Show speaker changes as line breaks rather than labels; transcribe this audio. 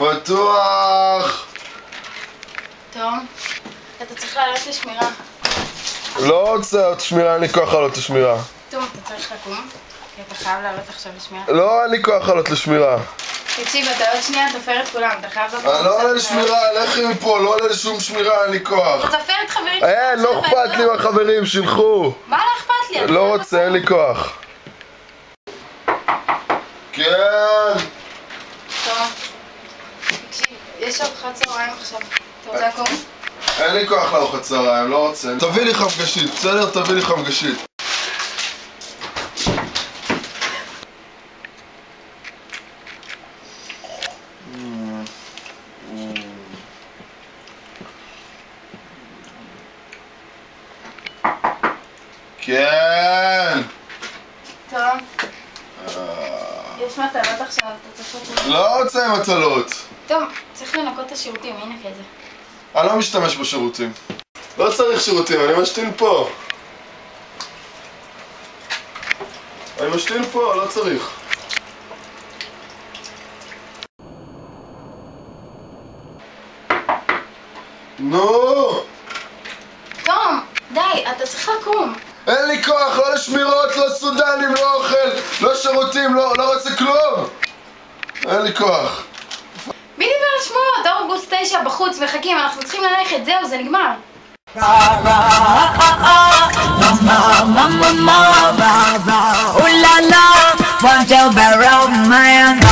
בטוח.
תום, אתה צריך לעלות לשמירה.
לא רוצה לעלות לשמירה, אין לי כוח לעלות לשמירה.
תום, אתה צריך לקום, כי אתה חייב לעלות עכשיו לשמירה.
לא, אין לי כוח לעלות לשמירה.
תקשיב, אתה עוד שנייה תופר את כולם, אתה חייב לקום.
אני לא עולה לשמירה, לכי מפה, לא עולה לשום שמירה, אין לי כוח.
אתה תופר את חברים.
אין, לא אכפת לי מהחברים, שילכו.
מה לא אכפת לי?
לא רוצה, אין לי כוח. כן.
תום, תקשיב, יש ארוחת צהריים עכשיו. אתה רוצה לקום?
אין לי כוח לארוחת צהריים, לא רוצה. תביא לי חמגשית, בסדר? תביא לי חמגשית. כן.
תום, יש מטלות עכשיו, אתה צריך לקום.
לא רוצה מטלות.
תום, צריך לנקות את השירותים, הנה כזה.
אני לא משתמש בשירותים. לא צריך שירותים, אני משתין פה. אני משתין פה, לא צריך. נו!
תום, די, אתה צריך לקום.
אין לי כוח, לא לשמירות, לא סודנים, לא אוכל, לא שירותים, לא רוצה כלום! אין לי כוח.
מי דיבר על שמועות? אוגוסט 9 בחוץ מחכים, אנחנו צריכים ללכת, זהו, זה נגמר.
Ooh la la, want to be romance.